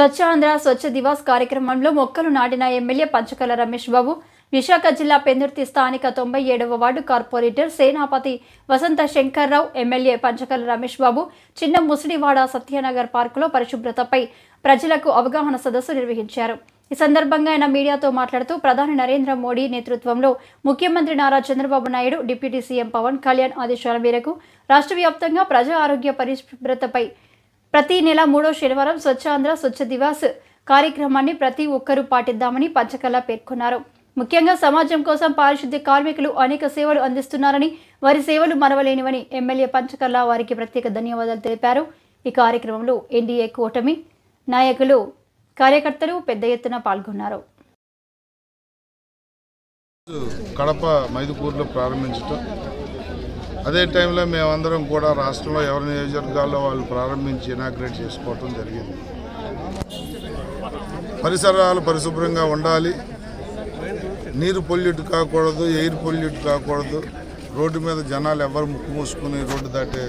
స్వచ్ఛ ఆంధ్ర స్వచ్ఛ దివాస్ కార్యక్రమంలో మొక్కలు నాటిన ఎమ్మెల్యే పంచకర్ల రమేష్ బాబు, విశాఖ జిల్లా పెందుర్తి స్థానిక 97వ వార్డు కార్పొరేటర్ సేనాపతి వసంత శంకర్రావు, ఎమ్మెల్యే పంచకర్ల రమేష్ బాబు చిన్న ముసిడివాడ సత్యనగర్ పార్కులో పరిశుభ్రతపై ప్రజలకు అవగాహన సదస్సు నిర్వహించారు. ఈ సందర్భంగా ఆయన మీడియాతో మాట్లాడుతూ ప్రధాని నరేంద్ర మోడీ నేతృత్వంలో ముఖ్యమంత్రి నారా చంద్రబాబు నాయుడు, డిప్యూటీ సీఎం పవన్ కళ్యాణ్ ఆదేశాల మేరకు రాష్ట్ర వ్యాప్తంగా ప్రజా ఆరోగ్య పరిశుభ్రతపై ప్రతి నెల 3వ శనివారం స్వచ్ఛ ఆంధ్ర స్వచ్ఛ దివాస్ కార్యక్రమాన్ని ప్రతి ఒక్కరూ పాటిద్దామని పంచకర్ల పేర్కొన్నారు. ముఖ్యంగా సమాజం కోసం పారిశుద్ధ్య కార్మికులు అనేక సేవలు అందిస్తున్నారని, వారి సేవలు మరవలేనివని ఎమ్మెల్యే పంచకర్ల వారికి ప్రత్యేక ధన్యవాదాలు తెలిపారు. ఈ కార్యక్రమంలో ఎన్డీఏ కూటమి నాయకులు, కార్యకర్తలు పెద్ద ఎత్తున పాల్గొన్నారు. కడప మైదుకూరులో ప్రారంభించడం, అదే టైంలో మేమందరం కూడా రాష్ట్రంలో ఎవరి నియోజకవర్గాల్లో వాళ్ళు ప్రారంభించి ఇనాగ్రేట్ చేసుకోవటం జరిగింది. పరిసరాలు పరిశుభ్రంగా ఉండాలి, నీరు పొల్యూట్ కాకూడదు, ఎయిర్ పొల్యూట్ కాకూడదు, రోడ్డు మీద జనాలు ఎవరు ముక్కు మూసుకుని రోడ్డు దాటే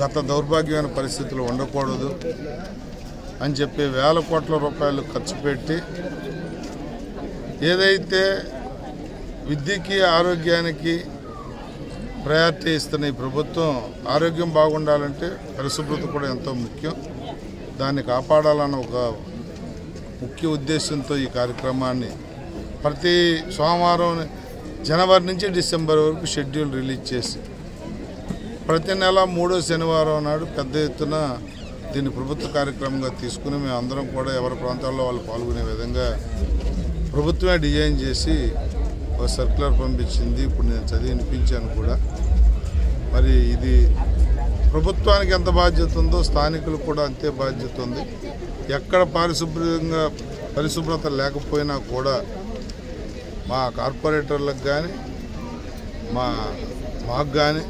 గత దౌర్భాగ్యమైన పరిస్థితులు ఉండకూడదు అని చెప్పి వేల కోట్ల రూపాయలు ఖర్చు పెట్టి ఏదైతే విద్యకి ఆరోగ్యానికి ప్రయారిటీ ఇస్తున్న ఈ ప్రభుత్వం, ఆరోగ్యం బాగుండాలంటే పరిశుభ్రత కూడా ఎంతో ముఖ్యం, దాన్ని కాపాడాలన్న ఒక ముఖ్య ఉద్దేశంతో ఈ కార్యక్రమాన్ని ప్రతి సోమవారం జనవరి నుంచి డిసెంబర్ వరకు షెడ్యూల్ రిలీజ్ చేసి ప్రతి నెల 3వ శనివారం నాడు పెద్ద ఎత్తున దీన్ని ప్రభుత్వ కార్యక్రమంగా తీసుకుని మేమందరం కూడా ఎవరి ప్రాంతాల్లో వాళ్ళు పాల్గొనే విధంగా ప్రభుత్వమే డిజైన్ చేసి ఒక సర్క్యులర్ పంపించింది. ఇప్పుడు నేను చదివి వినిపించాను కూడా. మరి ఇది ప్రభుత్వానికి ఎంత బాధ్యత ఉందో స్థానికులకు కూడా అంతే బాధ్యత ఉంది. ఎక్కడ పరిశుభ్రత లేకపోయినా కూడా మా కార్పొరేటర్లకు కానీ మాకు కానీ,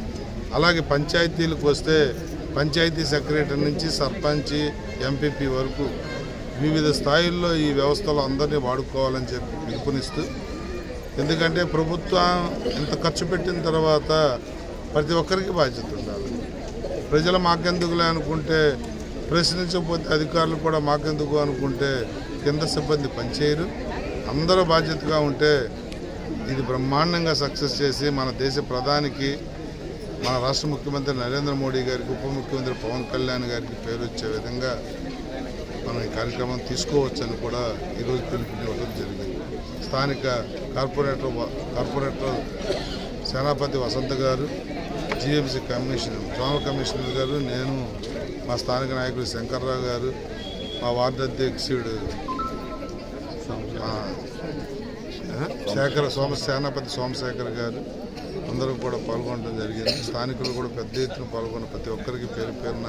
అలాగే పంచాయతీలకు వస్తే పంచాయతీ సెక్రటరీ నుంచి సర్పంచ్, ఎంపీపీ వరకు వివిధ స్థాయిల్లో ఈ వ్యవస్థలో అందరినీ వాడుకోవాలని చెప్పి పిలుపునిస్తూ, ఎందుకంటే ప్రభుత్వం ఇంత ఖర్చు పెట్టిన తర్వాత ప్రతి ఒక్కరికి బాధ్యత ఉండాలి. ప్రజలు మాకెందుకులే అనుకుంటే, ప్రశ్నించకపోతే అధికారులు కూడా మాకెందుకు అనుకుంటే కింద సిబ్బంది పనిచేయరు. అందరూ బాధ్యతగా ఉంటే ఇది బ్రహ్మాండంగా సక్సెస్ చేసి మన దేశ ప్రధానికి, మన రాష్ట్ర ముఖ్యమంత్రి నరేంద్ర మోడీ గారికి, ఉప ముఖ్యమంత్రి పవన్ కళ్యాణ్ గారికి పేరు వచ్చే విధంగా మనం ఈ కార్యక్రమం తీసుకోవచ్చని కూడా ఈరోజు పిలుపునివ్వడం జరిగింది. స్థానిక కార్పొరేటర్ సేనాపతి వసంత గారు, జీఎంసీ జోనల్ కమిషనర్ గారు, నేను, మా స్థానిక నాయకుడు శంకర్రావు గారు, మా వార్డు అధ్యక్షుడు సేనాపతి సోమశేఖర్ గారు అందరూ కూడా పాల్గొనడం జరిగింది. స్థానికులు కూడా పెద్ద ఎత్తున పాల్గొన్న ప్రతి ఒక్కరికి పేరు పేరున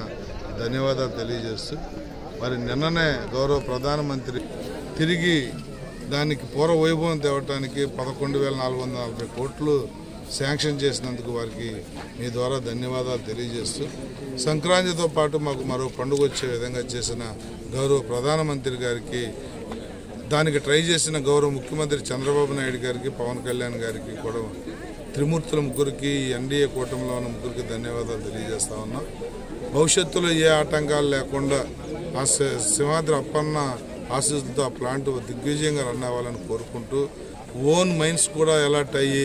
ధన్యవాదాలు తెలియజేస్తూ, మరి నిన్ననే గౌరవ ప్రధానమంత్రి తిరిగి దానికి పూర్వ వైభవం తేవటానికి 11,440 కోట్లు శాంక్షన్ చేసినందుకు వారికి మీ ద్వారా ధన్యవాదాలు తెలియజేస్తూ, సంక్రాంతితో పాటు మాకు మరో పండుగ వచ్చే విధంగా చేసిన గౌరవ ప్రధానమంత్రి గారికి, దానికి ట్రై చేసిన గౌరవ ముఖ్యమంత్రి చంద్రబాబు నాయుడు గారికి, పవన్ కళ్యాణ్ గారికి కూడా, త్రిమూర్తుల ముగ్గురికి, ఎన్డీఏ కూటమిలో ఉన్న ముగ్గురికి ధన్యవాదాలు తెలియజేస్తా ఉన్నాం. భవిష్యత్తులో ఏ ఆటంకాలు లేకుండా ఆ సింహాద్రి అప్పన్న ఆశీస్సులతో ఆ ప్లాంట్ దిగ్విజయంగా రన్ అవ్వాలని కోరుకుంటూ, ఓన్ మైన్స్ కూడా అలాట్ అయ్యి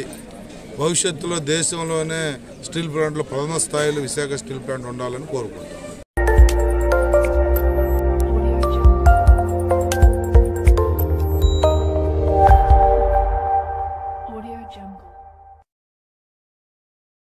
భవిష్యత్తులో దేశంలోనే స్టీల్ ప్లాంట్లో ప్రథమ స్థాయిలో విశాఖ స్టీల్ ప్లాంట్ ఉండాలని కోరుకుంటున్నాం.